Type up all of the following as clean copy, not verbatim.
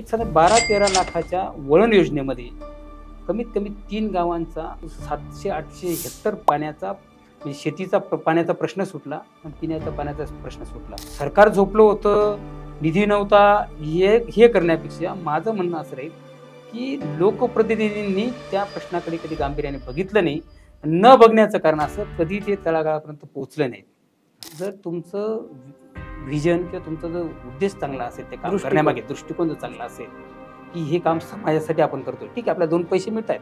एक साधा 12-13 लाखाच्या वळण योजनेमध्ये कमीत कमी 3 गावांचा 700-800 हेक्टर पाण्याचा म्हणजे शेतीचा पाण्याचा प्रश्न सुटला आणि पिण्याच्या पाण्याचा प्रश्न सुटला. सरकार झोपलं होतं, निधी नव्हता, हे करण्यापेक्षा माझं म्हणणं असं राहील की लोकप्रतिनिधींनी त्या प्रश्नाकडे कधी गांभीर्याने बघितलं नाही. न बघण्याचं कारण असं कधी ते तळागाळापर्यंत पोहोचलं नाही. जर तुमचं व्हिजन किंवा तुमचा जो उद्देश चांगला असेल, ते काम करण्यामागे दृष्टिकोन जर चांगला असेल की हे काम समाजासाठी आपण करतोय, ठीक आहे, आपल्याला 2 पैसे मिळत आहेत,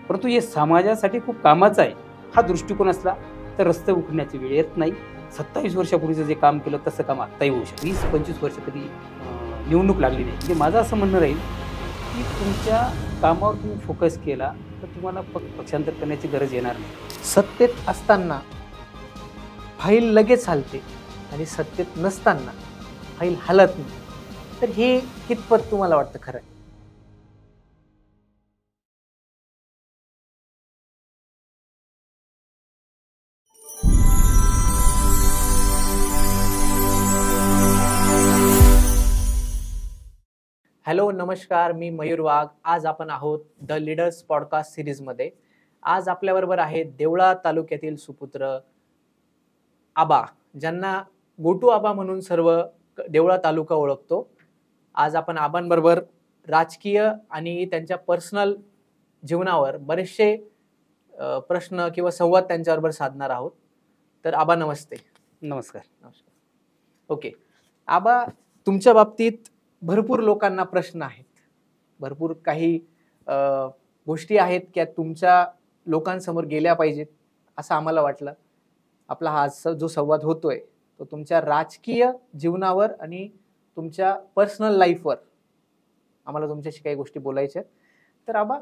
परंतु हे समाजासाठी खूप कामाचं आहे, हा दृष्टिकोन असला तर रस्ते उखडण्याची वेळ येत नाही. 27 वर्षापूर्वीचं जे काम केलं तसं काम आत्ताही होऊ शकतं. 20-25 वर्ष कधी निवडणूक लागली नाही. म्हणजे माझं असं म्हणणं राहील की तुमच्या कामावर तुम्ही फोकस केला तर तुम्हाला पक्षांतर करण्याची गरज येणार नाही. सत्तेत असताना फाईल लगेच हलते आणि सत्तेत नसताना फाईल हलत नाही, तर हे कितपत तुम्हाला वाटतं खरं आहे? हॅलो, नमस्कार, मी मयूर वाघ. आज आपण आहोत द लीडर्स पॉडकास्ट सिरीजमध्ये. आज आपल्याबरोबर आहेत देवळा तालुक्यातील सुपुत्र आबा, ज्यांना गोटू आबा म्हणून सर्व देवळा तालुका ओळखतो. आज आपण आबांबरोबर राजकीय आणि त्यांच्या पर्सनल जीवनावर बरेचसे प्रश्न किंवा संवाद त्यांच्याबरोबर साधणार आहोत. तर आबा, नमस्ते. नमस्कार. नमस्कार. ओके आबा, तुमच्या बाबतीत भरपूर लोकांना प्रश्न आहेत, भरपूर काही गोष्टी आहेत की तुमच्या लोकांसमोर गेल्या पाहिजेत असं आम्हाला वाटलं. आपला हा जो संवाद होतोय तो तुमच्या राजकीय जीवनावर आणि तुमच्या पर्सनल लाईफवर आम्हाला तुमच्याशी काही गोष्टी बोलायच्या. तर आबा,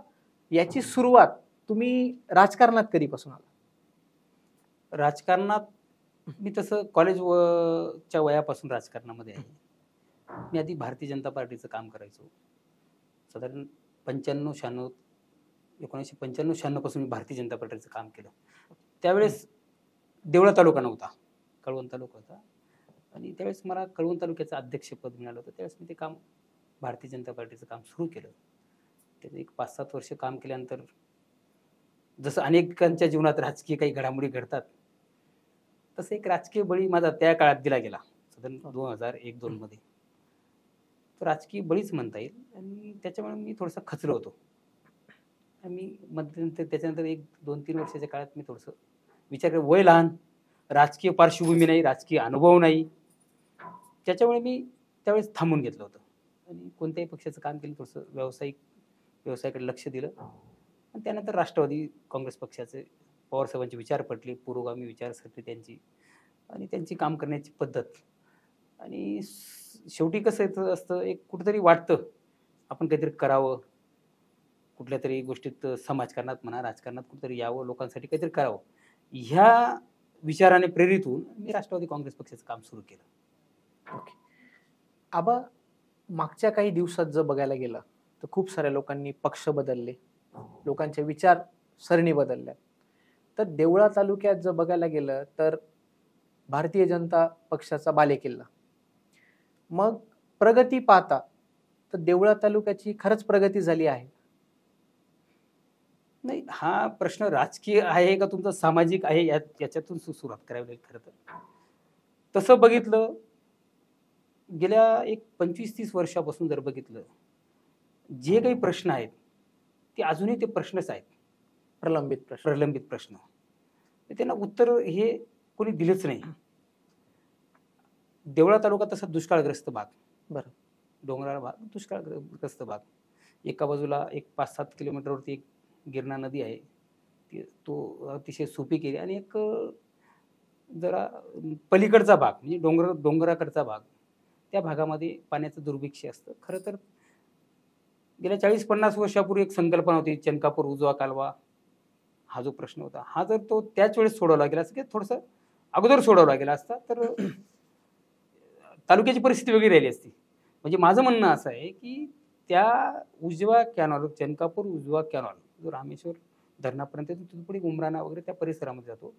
याची सुरुवात तुम्ही राजकारणात कधीपासून आला? राजकारणात मी तसं कॉलेजच्या वयापासून राजकारणामध्ये आहे. मी आधी भारतीय जनता पार्टीचं काम करायचो. साधारण 1995-96 पासून मी भारतीय जनता पार्टीचं काम केलं. त्यावेळेस देवळा तालुका नव्हता, कळवण तालुका होता, आणि त्यावेळेस मला कळवण तालुक्याचं अध्यक्षपद मिळालं होतं. त्यावेळेस मी ते काम भारतीय जनता पार्टीचं काम सुरू केलं. त्याचं एक 5-7 वर्ष काम केल्यानंतर जसं अनेकांच्या जीवनात राजकीय काही घडामोडी घडतात, तसं एक राजकीय बळी माझा त्या काळात दिला गेला, साधारण 2001-2 मध्ये. तो राजकीय बळीच म्हणता येईल. आणि त्याच्यामुळे मी थोडासा खचलो होतो. आणि मध्यंतर त्याच्यानंतर 1-2-3 वर्षाच्या काळात मी थोडंसं विचार केला, वय लहान, राजकीय पार्श्वभूमी नाही, राजकीय अनुभव नाही, त्याच्यामुळे मी त्यावेळेस थांबून घेतलं होतं आणि कोणत्याही पक्षाचं काम केलं, थोडंसं व्यवसायाकडे लक्ष दिलं. आणि त्यानंतर राष्ट्रवादी काँग्रेस पक्षाचे पवारसाहेबांचे विचार पटले, पुरोगामी विचारसरणी त्यांची आणि त्यांची काम करण्याची पद्धत. आणि शेवटी कसं असतं, एक कुठेतरी वाटतं आपण काहीतरी करावं, कुठल्या तरी गोष्टीत समाजकारणात म्हणा, राजकारणात कुठेतरी यावं, लोकांसाठी काहीतरी करावं, ह्या विचाराने प्रेरित होऊन मी राष्ट्रवादी काँग्रेस पक्षाचं काम सुरू केलं. ओके आबा, मागच्या काही दिवसात जर बघायला गेलं तर खूप साऱ्या लोकांनी पक्ष बदलले, लोकांचे विचार सरणी बदलल्या. तर देवळा तालुक्यात जर बघायला गेलं तर भारतीय जनता पक्षाचा बालेकिल्ला. मग प्रगती पाहता तर देवळा तालुक्याची खरंच प्रगती झाली आहे? नाही, हा प्रश्न राजकीय आहे का तुमचा सामाजिक आहे, याच्यातून सुरुवात करावी लागेल. खरं तर तसं बघितलं, गेल्या एक 25-30 वर्षापासून जर बघितलं, जे काही प्रश्न आहेत ते अजूनही ते प्रश्नच आहेत, प्रलंबित प्रश्न. त्यांना उत्तर हे कोणी दिलेच नाही. देवळा तालुका तसा दुष्काळग्रस्त भाग, बरं, डोंगराळ भाग, दुष्काळग्रस्त भाग. एका बाजूला एक 5-7 किलोमीटरवरती एक गिरणा नदी आहे, तो अतिशय सुपीक आहे. आणि एक जरा पलीकडचा भाग म्हणजे डोंगराकडचा भाग, त्या भागामध्ये पाण्याचं दुर्भिक्ष्य असतं. खरं तर गेल्या 40-50 वर्षापूर्वी एक संकल्पना होती, चनकापूर उजवा कालवा, हा जो प्रश्न होता, हा जर तो त्याच वेळेस सोडवला गेला असता, की थोडंसं अगोदर सोडवला गेला असता, तर तालुक्याची परिस्थिती वेगळी राहिली असती. म्हणजे माझं म्हणणं असं आहे की त्या उजवा कॅनॉल, चनकापूर उजवा कॅनॉल जो रामेश्वर धरणापर्यंत तिथून पुढे उमराणा वगैरे त्या परिसरामध्ये जातो,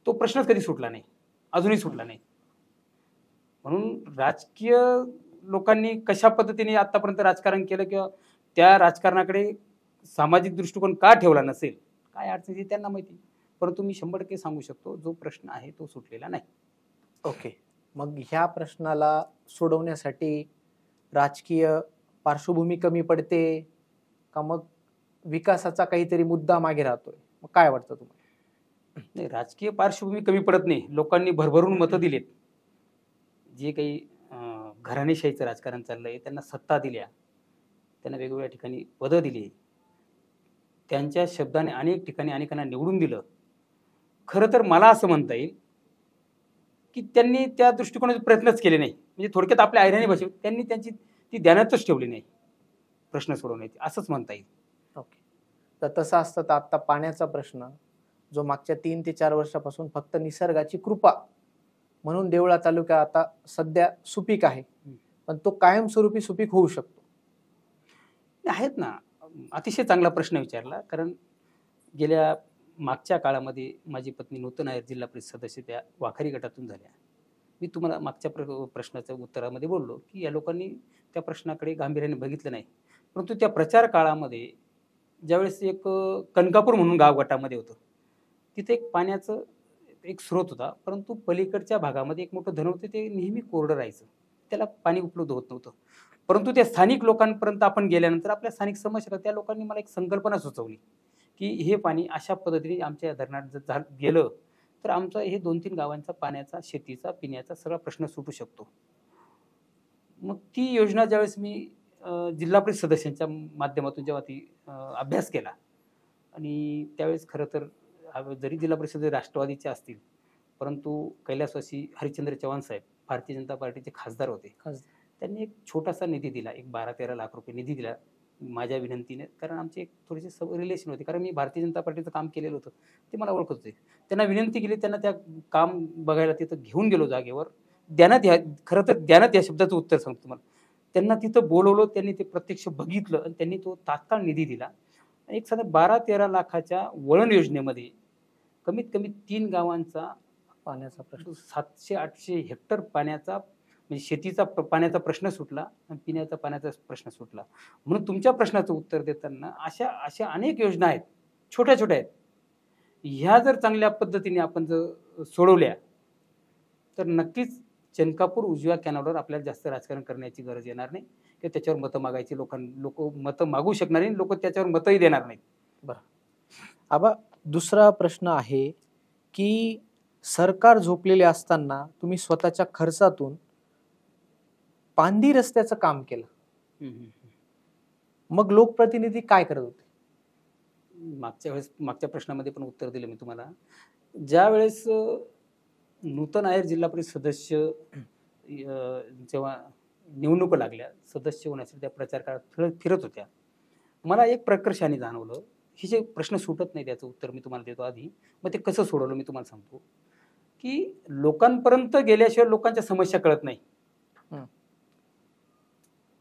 तो प्रश्नच कधी सुटला नाही, अजूनही सुटला नाही. म्हणून राजकीय लोकांनी कशा पद्धतीने आतापर्यंत राजकारण केलं किंवा त्या राजकारणाकडे सामाजिक दृष्टिकोन का ठेवला नसेल, काय अडचणी त्यांना माहिती. परंतु मी 100% सांगू शकतो, जो प्रश्न आहे तो सुटलेला नाही. ओके. मग ह्या प्रश्नाला सोडवण्यासाठी राजकीय पार्श्वभूमी कमी पडते का मग विकासाचा काहीतरी मुद्दा मागे राहतोय? मग काय वाटतं तुम्हाला? नाही, राजकीय पार्श्वभूमी कमी पडत नाही. लोकांनी भरभरून मतं दिलीत. जे काही घराणेशाहीचं राजकारण चाललंय, त्यांना सत्ता दिल्या, त्यांना वेगवेगळ्या ठिकाणी पदं दिली, त्यांच्या शब्दाने अनेक ठिकाणी अनेकांना निवडून दिलं. खरं तर मला असं म्हणता येईल की त्यांनी त्या दृष्टिकोनाचे प्रयत्नच केले नाही. म्हणजे थोडक्यात आपल्या ऐराणी भाषेत त्यांनी त्यांची ती ध्यानातच ठेवली नाही प्रश्न सोडवण्याची, असंच म्हणता येईल. ओके. तर तसं असतं तर आता पाण्याचा प्रश्न जो मागच्या 3 ते 4 वर्षापासून फक्त निसर्गाची कृपा म्हणून देवळा तालुका आता सध्या सुपीक आहे, पण तो कायमस्वरूपी सुपीक होऊ शकतो. आहेत ना. अतिशय चांगला प्रश्न विचारला. कारण गेल्या मागच्या काळामध्ये माझी पत्नी नूतन नायर जिल्हा परिषद सदस्य त्या वाखारी गटातून झाल्या. मी तुम्हाला मागच्या प्रश्नाच्या उत्तरामध्ये बोललो की या लोकांनी त्या प्रश्नाकडे गांभीर्याने बघितलं नाही. परंतु त्या प्रचार काळामध्ये ज्यावेळेस एक कनकापूर म्हणून गाव गटामध्ये होतं, तिथे एक पाण्याचं एक स्रोत होता, परंतु पलीकडच्या भागामध्ये एक मोठं धरण होतं, ते नेहमी कोरडं राहायचं, त्याला पाणी उपलब्ध होत नव्हतं. परंतु त्या स्थानिक लोकांपर्यंत आपण गेल्यानंतर आपल्या स्थानिक समस्या, त्या लोकांनी मला एक संकल्पना सुचवली की हे पाणी अशा पद्धतीने आमच्या धरणात जर गेलं तर आमचा हे 2-3 गावांचा पाण्याचा, शेतीचा, पिण्याचा सगळा प्रश्न सुटू शकतो. मग ती योजना ज्यावेळेस मी जिल्हा परिषद सदस्यांच्या माध्यमातून जेव्हा ती अभ्यास केला, आणि त्यावेळेस खरं तर जरी जिल्हा परिषद राष्ट्रवादीचे असतील, परंतु कैलासवासी हरिश्चंद्र चव्हाण साहेब भारतीय जनता पार्टीचे खासदार होते. त्यांनी एक छोटासा निधी दिला, एक 12-13 लाख रुपये निधी दिला माझ्या विनंतीने. कारण आमचे एक थोडेसे रिलेशन होते, कारण मी भारतीय जनता पार्टीचं काम केलेलं होतं, ते मला ओळखत होते. त्यांना विनंती केली, त्यांना त्या काम बघायला तिथं घेऊन गेलो जागेवर. खरं तर ध्यानात या शब्दाचं उत्तर सांगतो तुम्हाला. त्यांना तिथं बोलवलं, त्यांनी ते प्रत्यक्ष बघितलं आणि त्यांनी तो तात्काळ निधी दिला. एक साधारण 12-13 लाखाच्या वळण योजनेमध्ये कमीत कमी 3 गावांचा पाण्याचा प्रश्न, 700-800 हेक्टर पाण्याचा, म्हणजे शेतीचा पाण्याचा सुटला आणि पिण्याचा पाण्याचा प्रश्न सुटला. म्हणून तुमच्या प्रश्नाचं उत्तर देताना अशा अनेक योजना आहेत, छोट्या छोट्या आहेत. ह्या जर चांगल्या पद्धतीने आपण जर सोडवल्या तर नक्कीच चनकापूर उजव्या कॅनलवर आपल्याला जास्त राजकारण करण्याची गरज येणार नाही, किंवा त्याच्यावर मतं मागायची लोक मतं मागू शकणार नाही, लोक त्याच्यावर मतही देणार नाहीत. बरं. आबा, दुसरा प्रश्न आहे की सरकार झोपलेले असताना तुम्ही स्वतःच्या खर्चातून पांदी रस्त्याचं काम केलं, मग लोकप्रतिनिधी काय करत होते? मागच्या प्रश्नामध्ये पण उत्तर दिलं मी तुम्हाला. ज्या वेळेस नूतन नायर जिल्हा परिषद सदस्य जेव्हा निवडणूक लागल्या, सदस्य होण्यासाठी त्या प्रचार काळात फिरत होत्या, मला एक प्रकर्षाने जाणवलं, हे जे प्रश्न सुटत नाही त्याचं उत्तर मी तुम्हाला देतो आधी. मग ते कसं सोडवलं मी तुम्हाला सांगतो की लोकांपर्यंत गेल्याशिवाय लोकांच्या समस्या कळत नाही.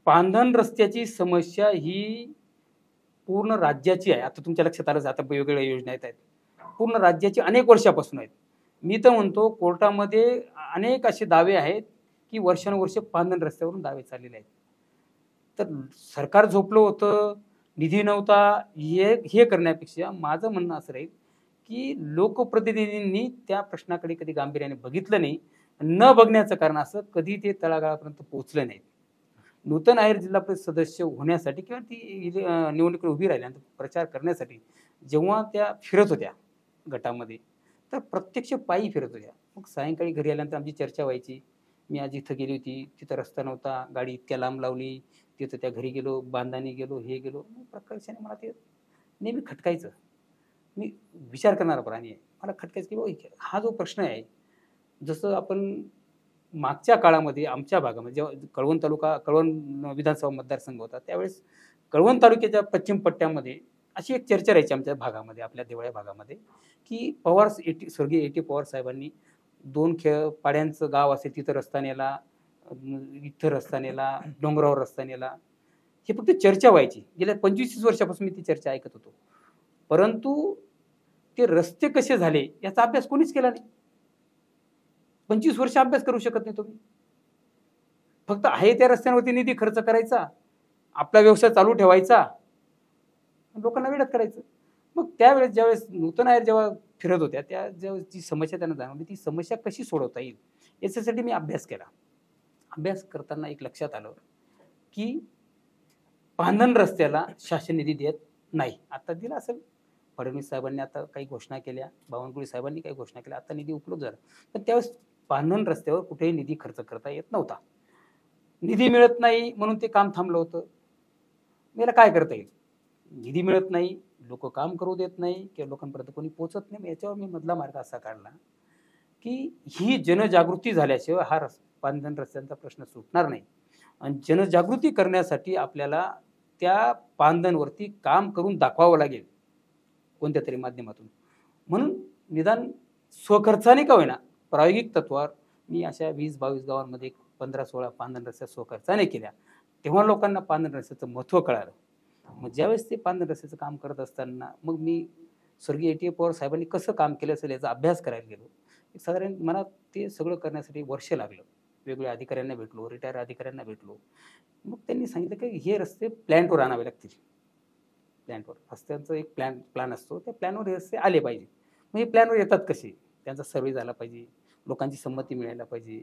पांधन रस्त्याची समस्या ही पूर्ण राज्याची आहे. आता तुमच्या लक्षात आलं, आता वेगवेगळ्या योजना आहेत, पूर्ण राज्याची अनेक वर्षापासून आहेत. मी तर म्हणतो कोर्टामध्ये अनेक असे दावे आहेत की वर्षानुवर्ष पांधन रस्त्यावरून दावे चाललेले आहेत. तर सरकार झोपलं होतं, निधी नव्हता, हे करण्यापेक्षा माझं म्हणणं असं राहील की लोकप्रतिनिधींनी त्या प्रश्नाकडे कधी गांभीर्याने बघितलं नाही. न बघण्याचं कारण असं, कधी ते तळागाळापर्यंत पोहोचलं नाही. नूतन नायर जिल्हा परिषद सदस्य होण्यासाठी किंवा ती निवडणुकीत उभी राहिल्यानंतर प्रचार करण्यासाठी जेव्हा त्या फिरत होत्या गटामध्ये, तर प्रत्यक्ष पायी फिरत होत्या. मग सायंकाळी घरी आल्यानंतर आमची चर्चा व्हायची, मी आज इथं गेली होती, तिथं रस्ता नव्हता, गाडी इतक्या लांब लावली, तिथं त्या घरी गेलो, बांधानी गेलो, हे गेलो. प्रकर्षाने मला ते नेहमी खटकायचं. मी विचार करणारा प्राणी आहे, मला खटकायचं की हा जो प्रश्न आहे, जसं आपण मागच्या काळामध्ये आमच्या भागामध्ये जेव्हा कळवण विधानसभा मतदारसंघ होता, त्यावेळेस कळवण तालुक्याच्या पश्चिम पट्ट्यामध्ये अशी एक चर्चा राहायची आमच्या भागामध्ये, आपल्या देवळ्या भागामध्ये, की स्वर्गीय A.T. पवार साहेबांनी 2 पाड्यांचं गाव असेल तिथं रस्ता नेला, इथं रस्ता नेला, डोंगरावर रस्ता नेला. हे फक्त चर्चा व्हायची. गेल्या 25 वर्षापासून मी ती चर्चा ऐकत होतो. परंतु ते रस्ते कसे झाले याचा अभ्यास कोणीच केला नाही. 25 वर्ष अभ्यास करू शकत नाही तुम्ही. फक्त आहे त्या रस्त्यांवरती निधी खर्च करायचा, आपला व्यवसाय चालू ठेवायचा, लोकांना वेळात करायचं. मग त्यावेळेस ज्यावेळेस नूतन आयर जेव्हा फिरत होत्या, त्या ज्यावेळेस जी समस्या त्यांना जाणवली, ती समस्या कशी सोडवता येईल याच्यासाठी मी अभ्यास केला. अभ्यास करताना एक लक्षात आलं की पांधन रस्त्याला शासन निधी देत नाही. आता दिला असेल, फडणवीस साहेबांनी आता काही घोषणा केल्या, बावनकुळे साहेबांनी काही घोषणा केल्या, आता निधी उपलब्ध झाला. पण त्यावेळेस पांधन रस्त्यावर कुठेही निधी खर्च करता येत नव्हता. निधी मिळत नाही म्हणून ते काम थांबलं होतं. मला काय करता येईल? निधी मिळत नाही, लोक काम करू देत नाही किंवा लोकांपर्यंत कोणी पोहोचत नाही. याच्यावर मी मधला मार्ग असा काढला की ही जनजागृती झाल्याशिवाय हा पांधन रस्त्यांचा प्रश्न सुटणार नाही. आणि जनजागृती करण्यासाठी आपल्याला त्या पांधनवरती काम करून दाखवावं लागेल कोणत्या तरी माध्यमातून. म्हणून निदान स्वखर्चाने का होईना, प्रायोगिक तत्वावर मी अशा 20-22 गावांमध्ये 15-16 पांधन रस्त्या स्वखर्चाने केल्या. तेव्हा लोकांना पांधन रस्त्याचं महत्त्व कळालं. मग ज्यावेळेस ते पांधन रस्त्याचं काम करत असताना मग मी स्वर्गीय ए.टी.ए. पवार साहेबांनी कसं काम केलं असेल याचा अभ्यास करायला गेलो. साधारण मला ते सगळं करण्यासाठी वर्ष लागलं. वेगवेगळ्या अधिकाऱ्यांना भेटलो, रिटायर अधिकाऱ्यांना भेटलो. मग त्यांनी सांगितलं की हे रस्ते प्लॅनवर आणावे लागतील. प्लॅनवर रस्त्यांचा एक प्लॅन असतो, त्या प्लॅनवर हे रस्ते आले पाहिजे. मग हे प्लॅनवर येतात कसे? त्यांचा सर्वे झाला पाहिजे, लोकांची संमती मिळायला पाहिजे,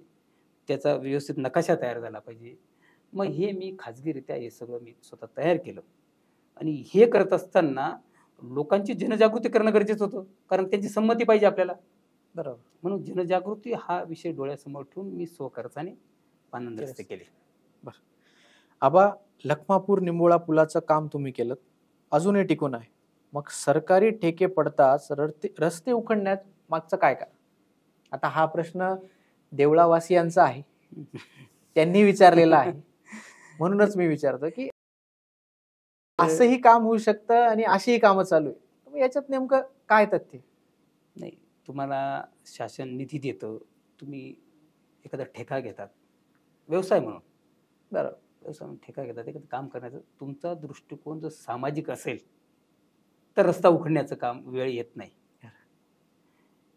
त्याचा व्यवस्थित नकाशा तयार झाला पाहिजे. मग हे मी खाजगीरित्या हे सगळं मी स्वतः तयार केलं. आणि हे करत असताना लोकांची जनजागृती करणं गरजेचं होतं, कारण त्यांची संमती पाहिजे आपल्याला. बरोबर. म्हणून जनजागृती हा विषय डोळ्यासमोर ठेवून मी स्वखर्चाने पांधन रस्ते केले. आबा, लखमापूर निंबोळा पुलाचं काम तुम्ही केलं, अजूनही टिकून आहे. मग सरकारी ठेके पडताच रस्ते उखडण्यात मागचं काय का? आता हा प्रश्न देवळावासियांचा आहे, त्यांनी विचारलेला आहे. म्हणूनच मी विचारतो की असंही काम होऊ शकतं आणि अशीही कामं चालू आहे. मग याच्यात नेमकं काय तथ्य? नाही, तुम्हाला शासन निधी देतं, तुम्ही एखादा ठेका घेतात व्यवसाय म्हणून. बरोबर. व्यवसाय म्हणून ठेका घेतात, एखादं काम करण्याचं. तुमचा दृष्टिकोन जर सामाजिक असेल तर रस्ता उखडण्याचं काम वेळ येत नाही.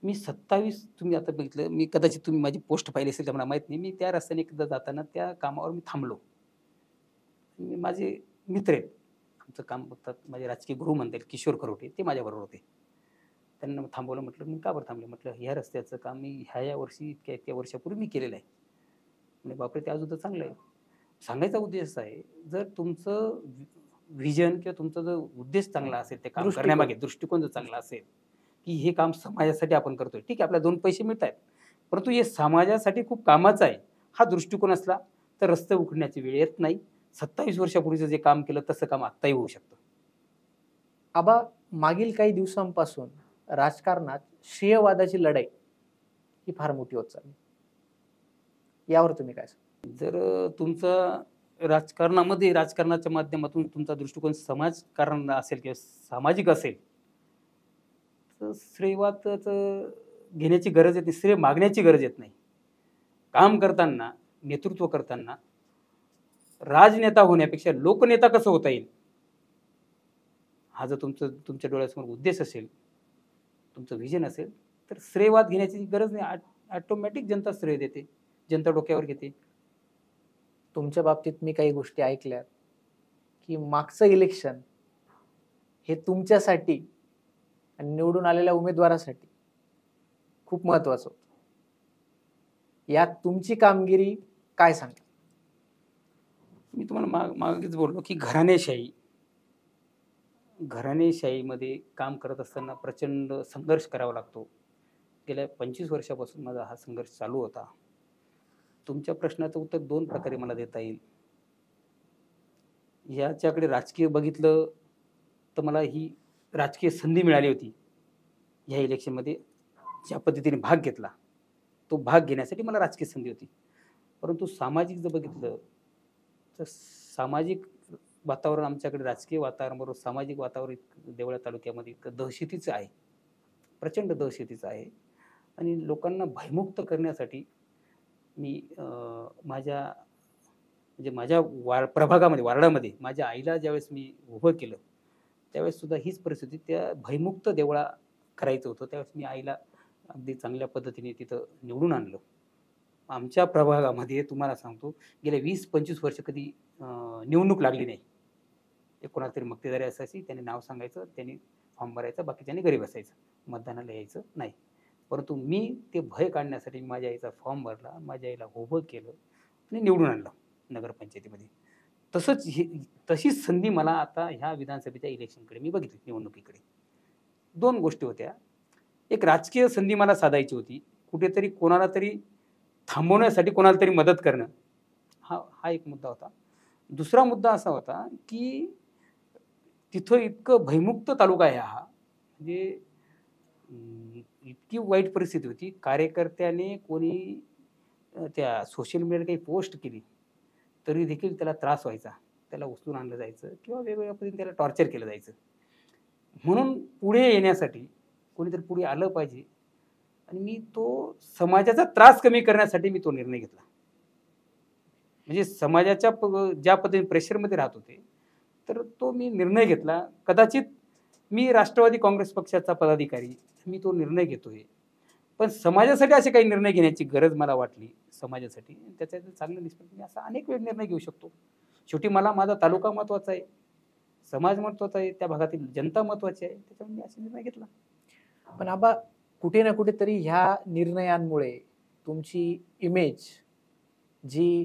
मी 27 तुम्ही आता बघितलं, मी कदाचित तुम्ही माझी पोस्ट पाहिली असेल तर मला माहीत नाही. मी त्या रस्त्याने एकदा जाताना त्या कामावर मी थांबलो. माझे मित्र आहेत, आमचं काम बघतात, माझे राजकीय गुरु म्हणता येईल किशोर खरोटे, ते माझ्याबरोबर होते. त्यांना थांबवलं. म्हटलं मी का बरं थांबले? म्हटलं ह्या रस्त्याचं काम मी ह्या वर्षी इतक्या वर्षापूर्वी मी केलेलं आहे. म्हणजे बापरे, ते अजून तर चांगलं आहे. सांगायचा उद्देश असा आहे, जर तुमचं व्हिजन किंवा तुमचा जो उद्देश चांगला असेल, ते काम करण्यामागे दृष्टिकोन जर चांगला असेल की हे काम समाजासाठी आपण करतोय, ठीक आहे, आपल्याला 2 पैसे मिळत आहेत, परंतु हे समाजासाठी खूप कामाचं आहे, हा दृष्टिकोन असला तर रस्ते उखडण्याची वेळ येत नाही. 27 वर्षापूर्वीचं जे काम केलं तसं काम आत्ताही होऊ शकतं. आबा, मागील काही दिवसांपासून राजकारणात श्रेयवादाची लढाई ही फार मोठी होत चालली, यावर तुम्ही काय सांगा? जर तुमचा राजकारणाच्या माध्यमातून तुमचा दृष्टिकोन समाजकारण असेल किंवा सामाजिक असेल तर श्रेयवादाचं घेण्याची गरज येत नाही, श्रेय मागण्याची गरज येत नाही. काम करताना, नेतृत्व करताना राजनेता होण्यापेक्षा लोकनेता कसं होता येईल, हा जर तुमच्या डोळ्यासमोर उद्देश असेल, तुमचं व्हिजन असेल, तर श्रेयवाद घेण्याची गरज नाही. ऑटोमॅटिक जनता श्रेय देते, जनता डोक्यावर घेते. तुमच्या बाबतीत मी काही गोष्टी ऐकल्यात की मागचं इलेक्शन हे तुमच्यासाठी आणि निवडून आलेल्या उमेदवारासाठी खूप महत्वाचं होतं. यात तुमची कामगिरी काय सांगा? मी तुम्हाला मागेच बोललो की घराणेशाहीमध्ये काम करत असताना प्रचंड संघर्ष करावा लागतो. गेल्या 25 वर्षापासून माझा हा संघर्ष चालू होता. तुमच्या प्रश्नाचं उत्तर 2 प्रकारे मला देता येईल. याच्याकडे राजकीय बघितलं तर मला ही राजकीय संधी मिळाली होती ह्या इलेक्शनमध्ये. ज्या पद्धतीने भाग घेतला, तो भाग घेण्यासाठी मला राजकीय संधी होती. परंतु सामाजिक जर बघितलं तर सामाजिक वातावरण आमच्याकडे, राजकीय वातावरणाबरोबर सामाजिक वातावरण देवळा तालुक्यामध्ये इतकं दहशतीचं आहे, प्रचंड दहशतीचं आहे. आणि लोकांना भयमुक्त करण्यासाठी मी माझ्या प्रभागामध्ये, वार्डामध्ये माझ्या आईला ज्यावेळेस मी उभं केलं त्यावेळेस सुद्धा हीच परिस्थिती, त्या भयमुक्त देवळा करायचं होतं. त्यावेळेस मी आईला अगदी चांगल्या पद्धतीने तिथं निवडून आणलं. आमच्या प्रभागामध्ये तुम्हाला सांगतो गेल्या 20-25 वर्ष कधी निवडणूक लागली नाही. ते कोणाला तरी मक्तेदारी असायची, त्याने नाव सांगायचं, त्यांनी फॉर्म भरायचा, बाकीच्यांनी घरी बसायचं, मतदानाला यायचं नाही. परंतु मी ते भय काढण्यासाठी माझ्या आईचा फॉर्म भरला, माझ्या आईला उभं केलं आणि निवडून आणलं नगरपंचायतीमध्ये. तशीच संधी मला आता ह्या विधानसभेच्या इलेक्शनकडे मी बघितली, निवडणुकीकडे. 2 गोष्टी होत्या. एक राजकीय संधी मला साधायची होती, कुठेतरी कोणाला तरी थांबवण्यासाठी कोणाला तरी मदत करणं, हा एक मुद्दा होता. दुसरा मुद्दा असा होता की तिथं इतकं भयमुक्त तालुका आहे हा, म्हणजे इतकी वाईट परिस्थिती होती. कार्यकर्त्याने कोणी त्या सोशल मीडियावर काही पोस्ट केली तरी देखील त्याला त्रास व्हायचा, त्याला उचलून आणलं जायचं किंवा वेगवेगळ्या पद्धतीने त्याला टॉर्चर केलं जायचं. म्हणून पुढे येण्यासाठी कोणीतरी पुढे आलं पाहिजे आणि मी तो समाजाचा त्रास कमी करण्यासाठी मी तो निर्णय घेतला. म्हणजे समाजाच्या ज्या पद्धतीने प्रेशरमध्ये राहत होते, तर तो मी निर्णय घेतला. कदाचित मी राष्ट्रवादी काँग्रेस पक्षाचा पदाधिकारी, मी तो निर्णय घेतोय, पण समाजासाठी असे काही निर्णय घेण्याची गरज मला वाटली समाजासाठी. त्याचा चांगलं निष्पत्ती मी असा अनेक वेळ निर्णय घेऊ शकतो. शेवटी मला माझा तालुका महत्त्वाचा आहे, समाज महत्त्वाचा आहे, त्या भागातील जनता महत्त्वाची आहे, त्याच्यामुळे मी असा निर्णय घेतला. पण आबा कुठे ना कुठेतरी ह्या निर्णयांमुळे तुमची इमेज जी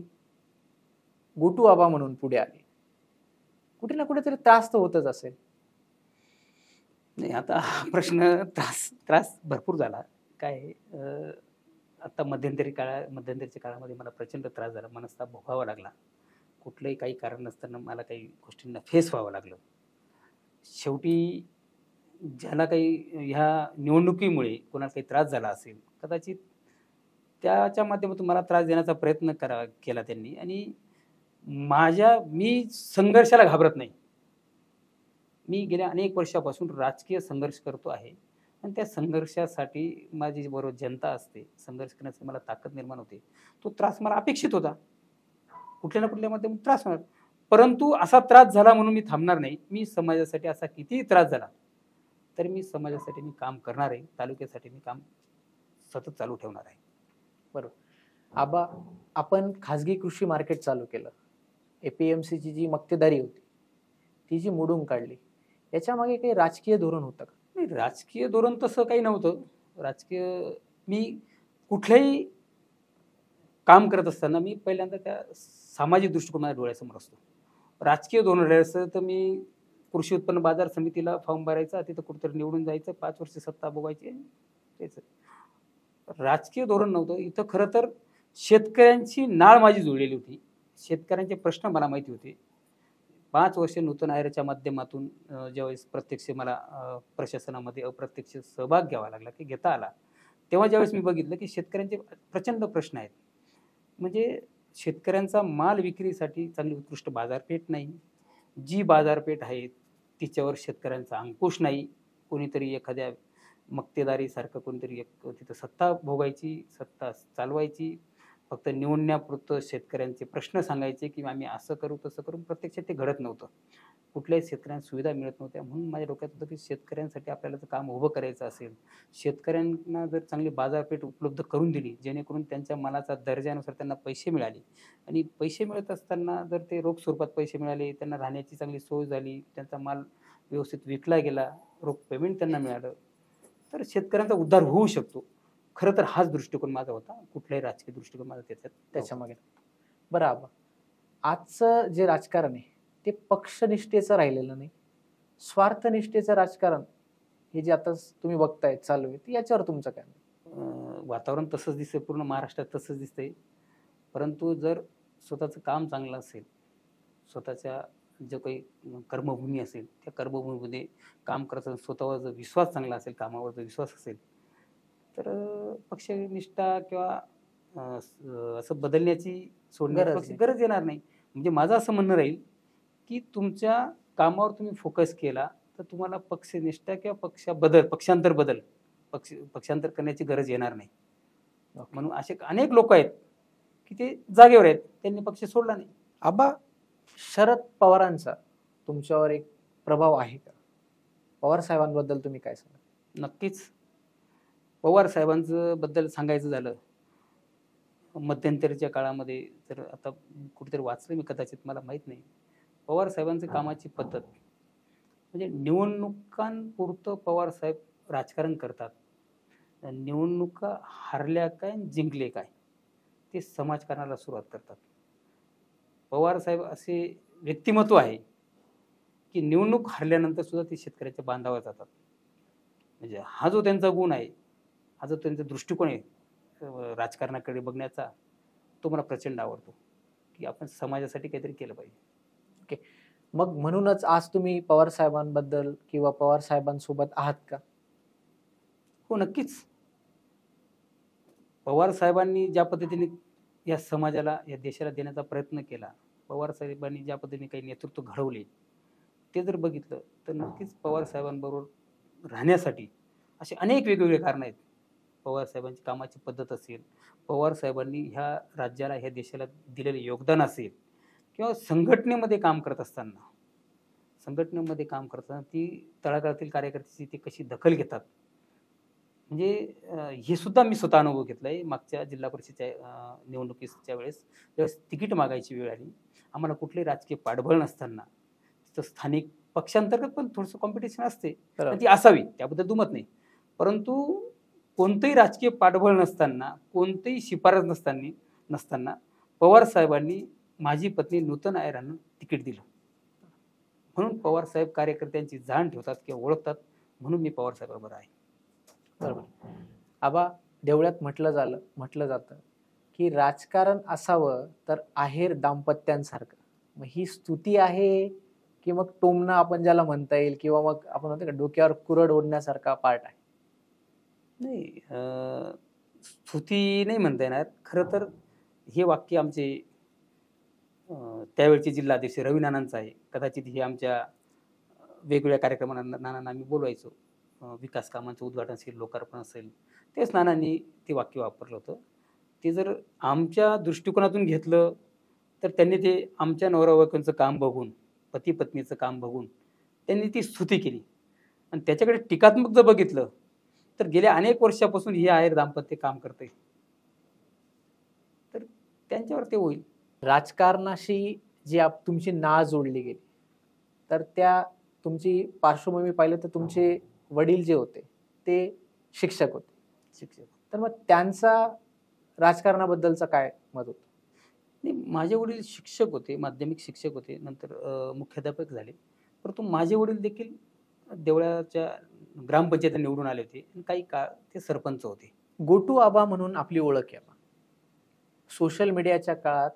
गोटू आबा म्हणून पुढे आली, कुठे ना कुठेतरी त्रास तर होतच असेल. नाही, आता हा प्रश्न त्रास भरपूर झाला. काय आता मध्यंतरीच्या काळामध्ये मला प्रचंड त्रास झाला, मनस्ताप भोगावा लागला. कुठलंही काही कारण नसताना मला काही गोष्टींना फेस व्हावं लागलं. शेवटी ज्याला काही ह्या निवडणुकीमुळे कोणाला काही त्रास झाला असेल, कदाचित त्याच्या माध्यमातून मला त्रास देण्याचा प्रयत्न केला त्यांनी. आणि मी संघर्षाला घाबरत नाही. मी गेल्या अनेक वर्षापासून राजकीय संघर्ष करतो आहे आणि त्या संघर्षासाठी माझी बरोबर जनता असते, संघर्ष करण्यासाठी मला ताकद निर्माण होते. तो त्रास मला अपेक्षित होता, कुठल्या ना कुठल्या माध्यमातून त्रास होणार, परंतु असा त्रास झाला म्हणून मी थांबणार नाही. मी समाजासाठी असा कितीही त्रास झाला तरी मी समाजासाठी मी काम करणार आहे, तालुक्यासाठी मी काम सतत चालू ठेवणार आहे. बरोबर. आबा आपण खाजगी कृषी मार्केट चालू केलं, APMCची जी मक्तेदारी होती ती जी मोडून काढली, याच्या मागे काही राजकीय धोरण होतं का? नाही, राजकीय धोरण तसं काही नव्हतं. मी कुठलंही काम करत असताना मी पहिल्यांदा त्या सामाजिक दृष्टिकोन माझ्या डोळ्यासमोर असतो. राजकीय धोरण राहायचं तर मी कृषी उत्पन्न बाजार समितीला फॉर्म भरायचा, तिथं कुठेतरी निवडून जायचं, 5 वर्ष सत्ता भोगायची, तेच राजकीय धोरण नव्हतं. इथं खरं तर शेतकऱ्यांची नाळ माझी जुळलेली होती, शेतकऱ्यांचे प्रश्न मला माहिती होते. 5 वर्ष नूतन आयोगाच्या माध्यमातून ज्यावेळेस प्रत्यक्ष मला प्रशासनामध्ये अप्रत्यक्ष सहभाग घ्यावा लागला, की घेता आला, तेव्हा ज्यावेळेस मी बघितलं की शेतकऱ्यांचे प्रचंड प्रश्न आहेत. म्हणजे शेतकऱ्यांचा माल विक्रीसाठी चांगली उत्कृष्ट बाजारपेठ नाही, जी बाजारपेठ आहे तिच्यावर शेतकऱ्यांचा अंकुश नाही. कोणीतरी एखाद्या मक्तेदारीसारखं कोणीतरी एक तिथं सत्ता भोगायची, सत्ता चालवायची, फक्त निवडण्यापुरतं शेतकऱ्यांचे प्रश्न सांगायचे की आम्ही असं करू तसं करू, प्रत्यक्षात ते घडत नव्हतं. कुठल्याही शेतकऱ्यांना सुविधा मिळत नव्हत्या. म्हणून माझ्या डोक्यात होतं की शेतकऱ्यांसाठी आपल्याला जर काम उभं करायचं असेल, शेतकऱ्यांना जर चांगली बाजारपेठ उपलब्ध करून दिली, जेणेकरून त्यांच्या मालाचा दर्जानुसार त्यांना पैसे मिळाले, आणि पैसे मिळत असताना जर ते रोख स्वरूपात पैसे मिळाले, त्यांना राहण्याची चांगली सोय झाली, त्यांचा माल व्यवस्थित विकला गेला, रोख पेमेंट त्यांना मिळालं, तर शेतकऱ्यांचा उद्धार होऊ शकतो. खरं तर हाच दृष्टिकोन माझा होता, कुठलाही राजकीय दृष्टिकोन माझा त्याच्यामागे. बरं आबा, आजचं जे राजकारण आहे ते पक्षनिष्ठेचं राहिलेलं नाही, स्वार्थनिष्ठेचं राजकारण हे जे आता तुम्ही बघताय चालू आहे, याच्यावर तुमचं काय? वातावरण तसंच दिसतंय, पूर्ण महाराष्ट्रात तसंच दिसतंय. परंतु जर स्वतःचं काम चांगलं असेल, स्वतःच्या जो काही कर्मभूमी असेल, त्या कर्मभूमीमध्ये काम करताना स्वतःवर जर विश्वास चांगला असेल, कामावर जर विश्वास असेल, तर पक्षनिष्ठा किंवा असं बदलण्याची सोडण्याची गरज येणार नाही. म्हणजे माझं असं म्हणणं राहील की तुमच्या कामावर तुम्ही फोकस केला तर तुम्हाला पक्षनिष्ठा किंवा पक्षांतर करण्याची गरज येणार नाही. म्हणून असे अनेक लोक आहेत की ते जागेवर आहेत, त्यांनी पक्ष सोडला नाही. आबा, शरद पवारांचा तुमच्यावर एक प्रभाव आहे का? पवार साहेबांबद्दल तुम्ही काय सांगा? नक्कीच. पवार साहेबांचं बद्दल सांगायचं झालं, मध्यंतरीच्या काळामध्ये जर आता कुठेतरी वाचलं मी, कदाचित मला माहीत नाही, पवार साहेबांची कामाची पद्धत म्हणजे निवडणुकांपुरतं पवार साहेब राजकारण करतात. निवडणुका हारल्या काय आणि जिंकले काय ते समाजकारणाला सुरुवात करतात. पवार साहेब असे व्यक्तिमत्व आहे की निवडणूक हारल्यानंतर सुद्धा ते शेतकऱ्याच्या बांधावर जातात. म्हणजे हा जो त्यांचा गुण आहे, हा जो त्यांचा दृष्टिकोन आहे राजकारणाकडे बघण्याचा, तो मला प्रचंड आवडतो की आपण समाजासाठी काहीतरी केलं पाहिजे. मग म्हणूनच आज तुम्ही पवार साहेबांबद्दल किंवा पवार साहेबांसोबत आहात का? हो, नक्कीच. पवार साहेबांनी ज्या पद्धतीने या समाजाला, या देशाला देण्याचा प्रयत्न केला, पवार साहेबांनी ज्या पद्धतीने काही नेतृत्व घडवले, ते जर बघितलं तर नक्कीच पवार साहेबांबरोबर राहण्यासाठी असे अनेक वेगवेगळे कारणं आहेत. पवार साहेबांची कामाची पद्धत असेल, पवार साहेबांनी ह्या राज्याला, ह्या देशाला दिलेलं योगदान असेल, किंवा संघटनेमध्ये काम करत असताना ती तळागाळातील कार्यकर्त्याची ती कशी दखल घेतात, म्हणजे हे सुद्धा मी स्वतः अनुभव घेतला आहे. मागच्या जिल्हा परिषदेच्या निवडणुकीच्या ज्यावेळेस तिकीट मागायची वेळ आली, आम्हाला कुठलेही राजकीय पाठबळ नसताना, तिथं स्थानिक पक्षांतर्गत पण थोडंसं कॉम्पिटिशन असते, ती असावी, त्याबद्दल दुमत नाही, परंतु कोणतंही राजकीय पाठबळ नसताना, कोणतेही शिफारस नसताना पवार साहेबांनी माझी पत्नी नूतन आयरांना तिकीट दिलं. म्हणून पवार साहेब कार्यकर्त्यांची जाण ठेवतात किंवा ओळखतात, म्हणून मी पवार साहेबांबरोबर आहे. बरोबर. आबा, देवळात म्हटलं जातं की राजकारण असावं तर आहेर दाम्पत्यांसारखं. मग ही स्तुती आहे की मग टोमणं आपण ज्याला म्हणता येईल, किंवा मग आपण म्हणतो का डोक्यावर कुरड ओढण्यासारखा पार्ट आहे? नाही, स्तुती नाही म्हणता येणार. खरं तर हे वाक्य आमचे त्यावेळचे जिल्हाध्यक्ष रवी नानांचं आहे. कदाचित हे आमच्या वेगवेगळ्या कार्यक्रमांना नानांना आम्ही बोलवायचो. विकास कामांचं उद्घाटन असेल, लोकार्पण असेल, तेच नानांनी ते वाक्य वापरलं होतं. ते जर आमच्या दृष्टिकोनातून घेतलं तर त्यांनी ते आमच्या नवरा-बायकोंचं काम बघून, पती-पत्नीचं काम बघून त्यांनी ती स्तुती केली. आणि त्याच्याकडे टीकात्मक जर बघितलं तर गेल्या अनेक वर्षापासून हे आहेर दाम्पत्य काम करतंय, तर त्यांच्यावर ते होईल. राजकारणाशी जी तुमची नाळ जोडली गेली, तर त्या तुमची पार्श्वभूमी पाहिलं तर तुमचे वडील जे होते ते शिक्षक होते. तर मग त्यांचा राजकारणाबद्दलचा काय मत होतं? नाही, माझे वडील शिक्षक होते, माध्यमिक शिक्षक होते, नंतर मुख्याध्यापक झाले. परंतु माझे वडील देखील देवळाच्या ग्रामपंचायत निवडून आले होते आणि काही काळ ते सरपंच होते. गोटू आबा म्हणून आपली ओळख आहे. सोशल मीडियाच्या काळात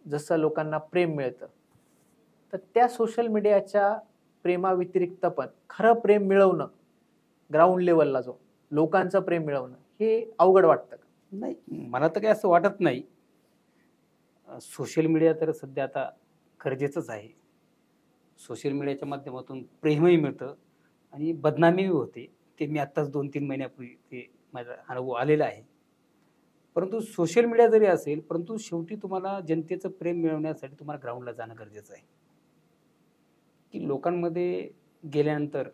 जसं लोकांना प्रेम मिळतं, तर त्या सोशल मीडियाच्या प्रेमाव्यतिरिक्त पण खरं प्रेम मिळवणं, ग्राउंड लेवलला जो लोकांचं प्रेम मिळवणं, हे अवघड वाटतं का? नाही, मला तर काही असं वाटत नाही. सोशल मीडिया तर सध्या आता गरजेचंच आहे. सोशल मीडियाच्या माध्यमातून प्रेमही मिळतं आणि बदनामीही होते. ते मी आत्ताच 2-3 महिन्यापूर्वी ते माझा अनुभव आलेला आहे. परंतु सोशल मीडिया जरी असेल, परंतु शेवटी तुम्हाला जनतेचं प्रेम मिळवण्यासाठी तुम्हाला ग्राउंडला जाणं गरजेचं आहे, की लोकांमध्ये गेल्यानंतर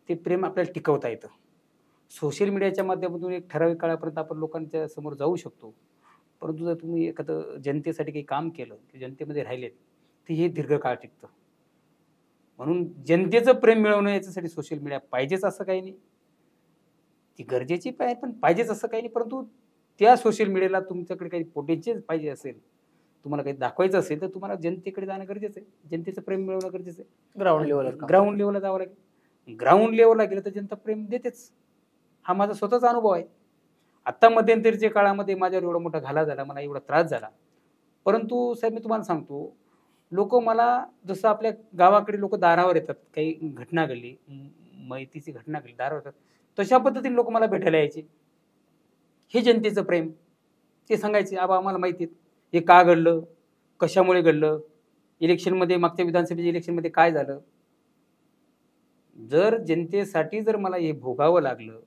ते प्रेम आपल्याला टिकवता येतं. सोशल मीडियाच्या माध्यमातून एक ठराविक काळापर्यंत आपण लोकांच्या समोर जाऊ शकतो, परंतु जर तुम्ही एखादं जनतेसाठी काही काम केलं, की जनतेमध्ये राहिलेत, तर हे दीर्घकाळ टिकतं. म्हणून जनतेचं प्रेम मिळवणं याच्यासाठी सोशल मीडिया पाहिजेच असं काही नाही. ती गरजेची पण पाहिजेच असं काही नाही, परंतु त्या सोशल मीडियाला तुमच्याकडे काही पोटेन्शियल पाहिजे असेल, तुम्हाला काही दाखवायचं असेल, तर तुम्हाला जनतेकडे जाणं गरजेचं आहे. जनतेचं प्रेम मिळवणं गरजेचं आहे. ग्राउंड लेवलला जावं लागेल. ग्राउंड लेवलला गेलं तर जनता प्रेम देतेच. हा माझा स्वतःचा अनुभव आहे. आत्ता मध्यंतरीच्या काळामध्ये माझ्यावर एवढा मोठा घाला झाला, मला एवढा त्रास झाला, परंतु साहेब मी तुम्हाला सांगतो, लोक मला, जसं आपल्या गावाकडे लोक दारावर येतात, काही घटना घडली, माहितीची घटना घडली, दारावर येतात, तशा पद्धतीने लोक मला भेटायला यायचे. हे जनतेचं प्रेम. ते सांगायचे, आबा आम्हाला माहिती आहे हे का घडलं, कशामुळे घडलं, इलेक्शनमध्ये, मागच्या विधानसभेच्या इलेक्शनमध्ये काय झालं. जर जनतेसाठी जर मला हे भोगावं लागलं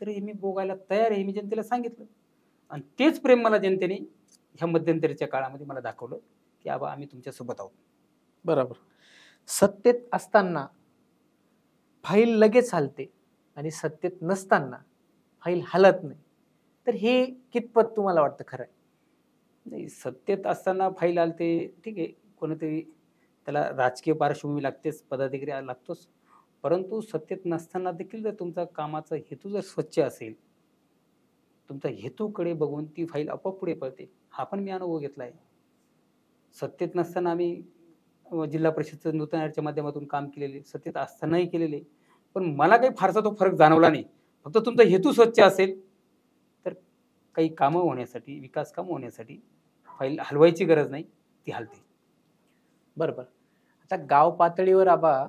तर हे मी भोगायला तयार आहे, मी जनतेला सांगितलं. आणि तेच प्रेम मला जनतेने ह्या मध्यंतरीच्या काळामध्ये मला दाखवलं, की आबा आम्ही तुमच्यासोबत आहोत. बरोबर. सत्तेत असताना फाईल लगेच हलते आणि सत्तेत नसताना फाईल हलत नाही. तर हे कितपत तुम्हाला वाटतं खरं आहे? नाही, सत्तेत असताना फाईल आलते, ठीक आहे. कोणीतरी त्याला राजकीय पार्श्वभूमी लागतेच, पदाधिकारी लागतोच. परंतु सत्तेत नसताना देखील जर तुमचा कामाचा हेतू जर स्वच्छ असेल, तुमचा हेतूकडे बघून ती फाईल आपोआप पुढे पळते. हा पण मी अनुभव घेतला आहे. सत्तेत नसताना आम्ही जिल्हा परिषदचं नूतन आयोगाच्या माध्यमातून काम केलेले, सत्तेत असतानाही केलेले. पण मला काही फारसा तो फरक जाणवला नाही. फक्त तुमचा हेतू स्वच्छ असेल, तर काही कामं होण्यासाठी, विकास कामं होण्यासाठी फाईल हलवायची गरज नाही, ती हलते. बरोबर. आता गाव पातळीवर आबा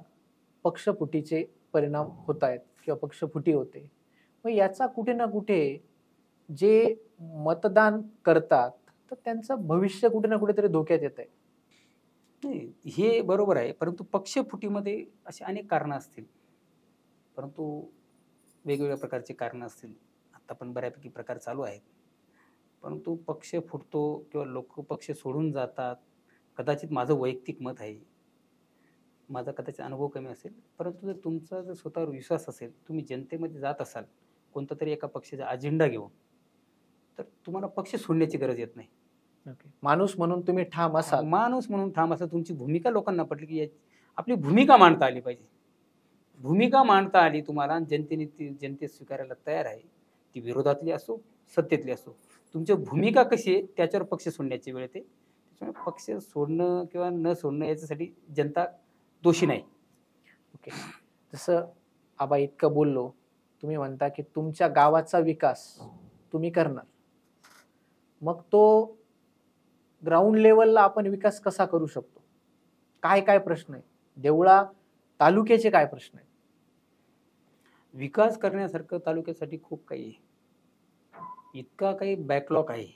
पक्षफुटीचे परिणाम होत आहेत किंवा पक्षफुटी होते. मग याचा कुठे ना कुठे जे मतदान करतात तर त्यांचं भविष्य कुठे ना कुठेतरी धोक्यात येत आहे. नाही, हे बरोबर आहे. परंतु पक्षफुटीमध्ये अशी अनेक कारणं असतील. परंतु वेगवेगळ्या प्रकारची कारणं असतील. आता पण बऱ्यापैकी प्रकार चालू आहेत. परंतु पक्ष फुटतो किंवा लोक पक्ष सोडून जातात. कदाचित माझं वैयक्तिक मत आहे. माझा कदाचित अनुभव कमी असेल. परंतु जर तुमचा जर स्वतःवर विश्वास असेल, तुम्ही जनतेमध्ये जात असाल, कोणता तरी एका पक्षाचा अजेंडा घेऊन, तर तुम्हाला पक्ष सोडण्याची गरज येत नाही. माणूस म्हणून तुम्ही ठाम असाल. माणूस म्हणून ठाम असा तुमची भूमिका लोकांना पटली, की आपली भूमिका मांडता आली पाहिजे. भूमिका मांडता आली तुम्हाला आणि जनतेने ती जनते स्वीकारायला तयार आहे. ती विरोधातली असो, सत्तेतली असो. तुमची भूमिका कशी आहे त्याच्यावर पक्ष सोडण्याची वेळ येते. त्याच्यामुळे पक्ष सोडणं किंवा न सोडणं याच्यासाठी जनता दोषी नाही. ओके. जसं आबा इतकं बोललो, तुम्ही म्हणता की तुमच्या गावाचा विकास तुम्ही करणार. मग तो ग्राउंड लेवलला आपण विकास कसा करू शकतो? काय काय प्रश्न आहे? देवळा तालुक्याचे काय प्रश्न आहेत? विकास करण्यासारखं तालुक्यासाठी खूप काही आहे. इतका काही बॅकलॉग आहे.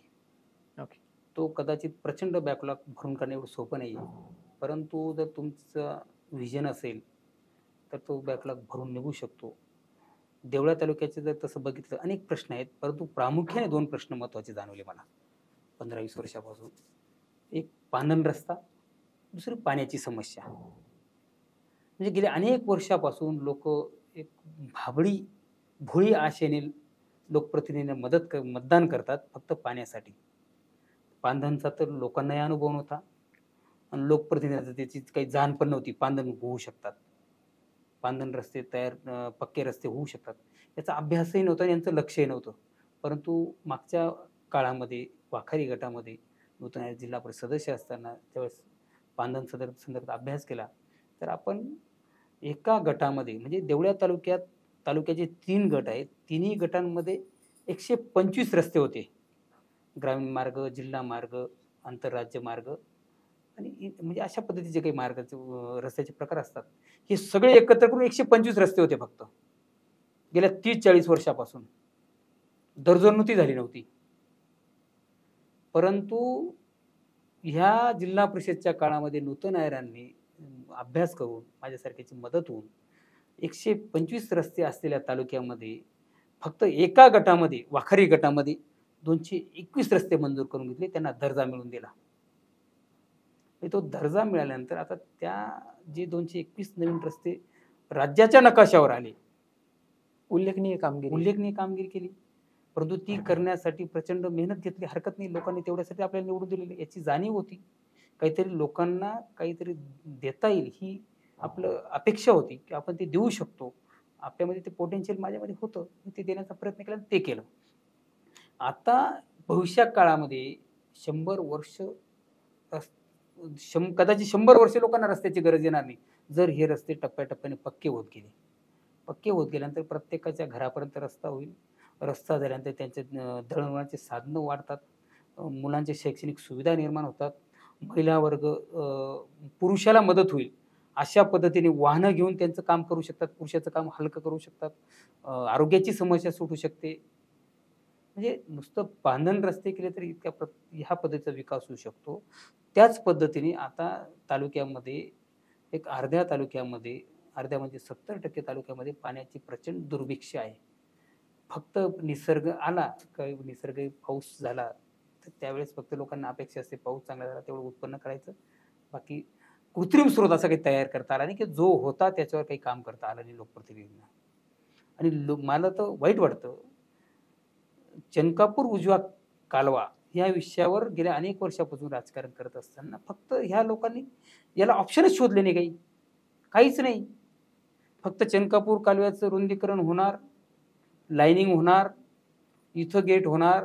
ओके. तो कदाचित प्रचंड बॅकलॉग भरून काढणं एवढं सोपं नाही आहे. परंतु जर तुमचं व्हिजन असेल, तर तो बॅकलॉग भरून निघू शकतो. देवळा तालुक्याचे जर तसं बघितलं अनेक प्रश्न आहेत, परंतु प्रामुख्याने 2 प्रश्न महत्त्वाचे जाणवले मला 15-20 वर्षापासून. एक पांदन रस्ता, दुसरी पाण्याची समस्या. म्हणजे गेल्या अनेक वर्षापासून लोकं एक भोळी आशेने लोकप्रतिनिधींना मतदान करतात फक्त पाण्यासाठी. पांधनचा तर लोकांनाही अनुभव नव्हता आणि लोकप्रतिनिधींना त्याची काही जाण पण नव्हती. पांधन होऊ शकतात. पांधन रस्ते पक्के रस्ते होऊ शकतात. याचा अभ्यासही नव्हता आणि यांचं लक्षही नव्हतं. परंतु मागच्या काळामध्ये वाखारी गटामध्ये नूतन जिल्हा परिषद सदस्य असताना त्यावेळेस पांधन संदर्भात अभ्यास केला. तर आपण एका गटामध्ये म्हणजे देवळा तालुक्याचे 3 गट आहेत. तिन्ही गटांमध्ये 125 रस्ते होते. ग्रामीण मार्ग, जिल्हा मार्ग, आंतरराज्य मार्ग आणि म्हणजे अशा पद्धतीचे काही रस्त्याचे प्रकार असतात. हे सगळे एकत्र करून 125 रस्ते होते फक्त. गेल्या 30-40 वर्षापासून. दर्जोन्नती झाली नव्हती. परंतु ह्या जिल्हा परिषदच्या काळामध्ये नूतन आयोगाने अभ्यास करून माझ्यासारख्याची मदत होऊन 125 रस्ते असलेल्या तालुक्यामध्ये फक्त एका गटामध्ये, वाखारी गटामध्ये 221 रस्ते मंजूर करून घेतले. त्यांना दर्जा मिळवून दिला. तो दर्जा मिळाल्यानंतर आता जे 221 नवीन रस्ते राज्याच्या नकाशावर आले. उल्लेखनीय कामगिरी केली. परंतु ती करण्यासाठी प्रचंड मेहनत घेतली. हरकत नाही, लोकांनी तेवढ्यासाठी आपल्याला निवडून दिलेले. याची जाणीव होती. काहीतरी लोकांना काहीतरी देता येईल ही आपलं अपेक्षा होती, की आपण ते देऊ शकतो. आपल्यामध्ये ते पोटेन्शियल माझ्यामध्ये होतं. ते देण्याचा प्रयत्न केला, ते केलं. आता भविष्यात काळामध्ये 100 वर्ष कदाचित 100 वर्ष लोकांना रस्त्याची गरज येणार नाही. जर हे रस्ते टप्प्याटप्प्याने पक्के होत गेले. पक्के होत गेल्यानंतर प्रत्येकाच्या घरापर्यंत रस्ता होईल. रस्ता झाल्यानंतर त्यांचे दळणवळणाचे साधनं वाढतात. मुलांच्या शैक्षणिक सुविधा निर्माण होतात. महिला वर्ग पुरुषाला मदत होईल. अशा पद्धतीने वाहनं घेऊन त्यांचं काम करू शकतात. पुरुषाचं काम हलकं करू शकतात. आरोग्याची समस्या सुटू शकते. म्हणजे नुसतं बांधण रस्ते केले तरी ह्या पद्धतीचा विकास होऊ शकतो. त्याच पद्धतीने आता तालुक्यामध्ये अर्ध्या म्हणजे 70% तालुक्यामध्ये पाण्याची प्रचंड दुर्भिक्ष आहे. फक्त निसर्ग आला, काही निसर्ग पाऊस झाला तर त्यावेळेस फक्त लोकांना अपेक्षा असते पाऊस चांगला झाला तेवढं उत्पन्न करायचं. बाकी कृत्रिम स्रोत असा काही तयार करता आला नाही, की जो होता त्याच्यावर काही काम करता आलं नाही लोकप्रतिनिधींना. आणि मला तर वाईट वाटतं, चनकापूर उजवा कालवा या विषयावर गेल्या अनेक वर्षापासून राजकारण करत असताना फक्त ह्या लोकांनी याला ऑप्शनच शोधले नाही, काहीच नाही. फक्त चनकापूर कालव्याचं रुंदीकरण होणार, लाईनिंग होणार, इथं गेट होणार,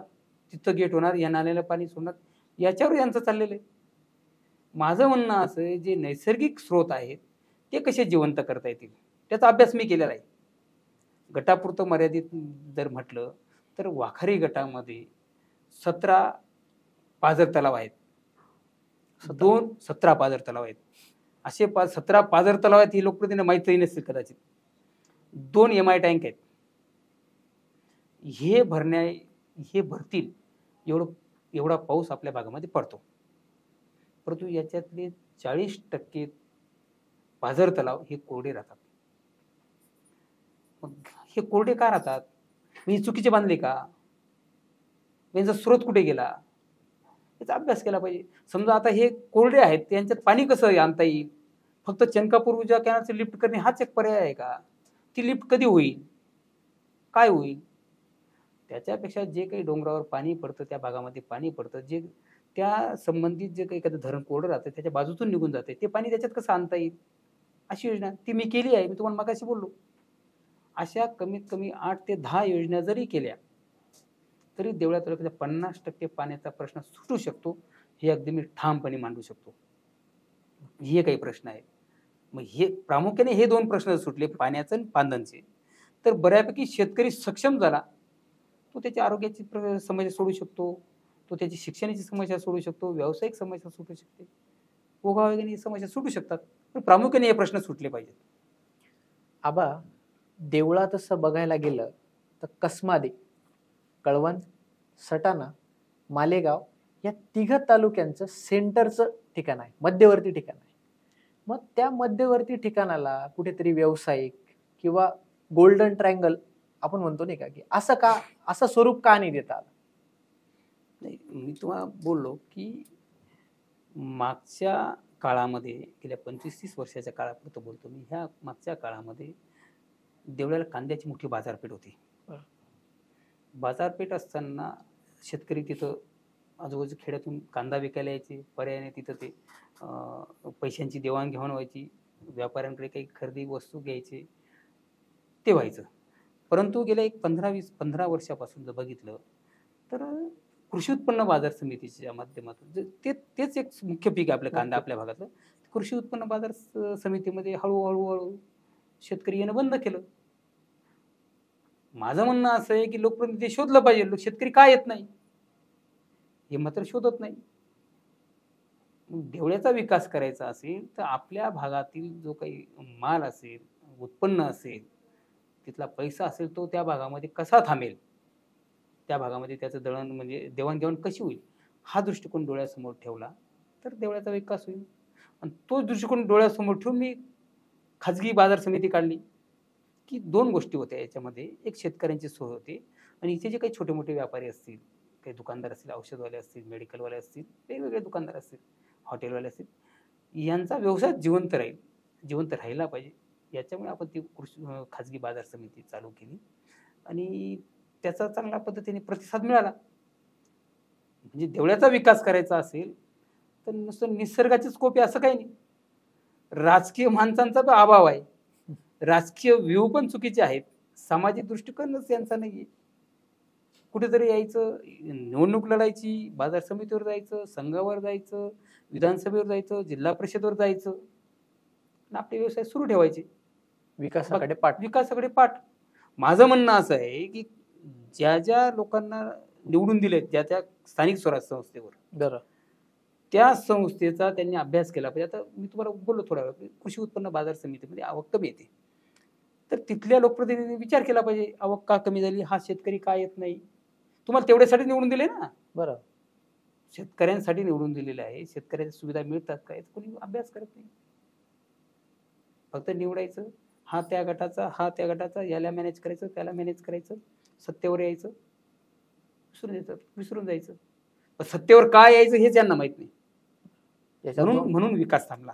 तिथं गेट होणार, या नाल्याला पाणी सोडणार, याच्यावर यांचं चाललेलं आहे. माझं म्हणणं असं आहे, जे नैसर्गिक स्रोत आहेत ते कसे जिवंत करता येतील त्याचा अभ्यास मी केलेला आहे. गटापुरतं मर्यादित जर म्हटलं तर वाखारी गटामध्ये 17 पाझर तलाव आहेत. 17 पाझर तलाव आहेत. असे 17 पाझर तलाव आहेत ही लोकप्रतिनिधींना माहितही नसतील कदाचित. 2 MI टँक आहेत. हे भरतील एवढा पाऊस आपल्या भागामध्ये पडतो. परंतु याच्यातले 40% पाझर तलाव हे कोरडे राहतात. मग हे कोरडे का राहतात? मी चुकीचे बांधले का? यांचा स्रोत कुठे गेला? याचा अभ्यास केला पाहिजे. समजा आता हे कोरडे आहेत, यांच्यात पाणी कसं आणता येईल? फक्त चनकापूर उजवा कॅनलचं लिफ्ट करणे हाच एक पर्याय आहे का? ती लिफ्ट कधी होईल? काय होईल? त्याच्यापेक्षा जे काही डोंगरावर पाणी पडतं, त्या भागामध्ये पाणी पडतं, जे त्या संबंधित जे काही एखादं धरण कोरडं राहतं त्याच्या बाजूतून निघून जाते, ते पाणी त्याच्यात कसं आणता येईल अशी योजना ती मी केली आहे. मी तुम्हाला मगाशी बोललो. अशा कमीत कमी 8 ते 10 योजना जरी केल्या तरी देवळा तालुक्याचा 50% पाण्याचा प्रश्न सुटू शकतो, हे अगदी मी ठामपणे मांडू शकतो. हे काही प्रश्न आहेत. मग हे प्रामुख्याने हे 2 प्रश्न सुटले, पाण्याचं आणि पांदनचे, तर बऱ्यापैकी शेतकरी सक्षम झाला. तो त्याच्या आरोग्याची समस्या सोडू शकतो, तो त्याची शिक्षणाची समस्या सोडू शकतो, व्यावसायिक समस्या सुटू शकते, ओघावेगाने समस्या सुटू शकतात. पण प्रामुख्याने हे प्रश्न सुटले पाहिजेत. आबा, देवळा तसं बघायला गेलं तर कसमादे, कळवण, सटाणा, मालेगाव या 3 तालुक्यांचं सेंटरचं ठिकाण आहे, मध्यवर्ती ठिकाण आहे. मग त्या मध्यवर्ती ठिकाणाला कुठेतरी व्यावसायिक किंवा गोल्डन ट्रायंगल आपण म्हणतो नाही का, की असं स्वरूप का नाही देता आलं? नाही, मी तुम्हाला बोललो की मागच्या काळामध्ये गेल्या 25-30 वर्षाच्या काळापुरतं बोलतो मी, ह्या मागच्या काळामध्ये देवळ्याला कांद्याची मोठी बाजारपेठ होती. बाजारपेठ असताना शेतकरी तिथं आजूबाजू खेड्यातून कांदा विकायला यायचे, पर्यायाने तिथं ते पैशांची देवाणघेवाण व्हायची, व्यापाऱ्यांकडे काही खरेदी वस्तू घ्यायचे, ते व्हायचं. परंतु गेल्या एक 15 वर्षापासून जर बघितलं तर कृषी उत्पन्न बाजार समितीच्या माध्यमातून तेच एक मुख्य पीक आहे आपलं कांदा आपल्या भागातलं. कृषी उत्पन्न बाजार समितीमध्ये हळूहळू शेतकरी येणं बंद केलं. माझं म्हणणं असं आहे की लोकप्रतिनिधी शोधलं पाहिजे, शेतकरी का येत नाही हे मात्र शोधत नाही. देवळ्याचा विकास करायचा असेल तर आपल्या भागातील जो काही माल असेल, उत्पन्न असेल, तिथला पैसा असेल, तो त्या भागामध्ये कसा थांबेल, त्या भागामध्ये त्याचं दळण म्हणजे देवाणघेवाण कशी होईल, हा दृष्टिकोन डोळ्यासमोर ठेवला तर देवळ्याचा विकास होईल. आणि तो दृष्टिकोन डोळ्यासमोर ठेवून मी खाजगी बाजार समिती काढली की 2 गोष्टी होत्या याच्यामध्ये. एक शेतकऱ्यांची सोय होती आणि इथे जे काही छोटे मोठे व्यापारी असतील, काही दुकानदार असतील, औषधवाले असतील, मेडिकलवाले असतील, वेगवेगळे दुकानदार असतील, हॉटेलवाले असतील, यांचा व्यवसाय जिवंत राहिला पाहिजे. याच्यामुळे आपण ती खाजगी बाजार समिती चालू केली आणि त्याचा चांगल्या पद्धतीने प्रतिसाद मिळाला. म्हणजे देवळ्याचा विकास करायचा असेल तर नुसतं निसर्गाचे स्कोप आहे असं काही नाही. राजकीय माणसांचा तो अभाव आहे, राजकीय व्ह्यू पण चुकीचे आहेत, सामाजिक दृष्टिकोनच यांचा नाहीये. कुठेतरी यायचं, निवडणूक लढायची, बाजार समितीवर जायचं, संघावर जायचं, विधानसभेवर जायचं, जिल्हा परिषदेवर जायचं आणि आपले व्यवसाय सुरू ठेवायचे, विकासाकडे पाठ. माझं म्हणणं असं आहे की ज्या लोकांना निवडून दिले, त्या स्थानिक स्वराज्य संस्थेवर, त्या संस्थेचा त्यांनी अभ्यास केला पाहिजे. आता मी तुम्हाला बोललो थोडा वेळ, कृषी उत्पन्न बाजार समितीमध्ये आवक कमी येते, तर तिथल्या लोकप्रतिनिधींनी विचार केला पाहिजे, आवक का कमी झाली, हा शेतकरी का येत नाही. तुम्हाला तेवढ्यासाठी निवडून दिले ना, बरं, शेतकऱ्यांसाठी निवडून दिलेलं आहे, शेतकऱ्यांच्या सुविधा मिळतात काय, कोणी अभ्यास करत नाही. फक्त निवडायचं, हा त्या गटाचा, याला मॅनेज करायचं, त्याला मॅनेज करायचं, सत्तेवर यायचं, विसरून जायचं. पण सत्तेवर काय यायचं हेच यांना माहित नाही, म्हणून विकास थांबला.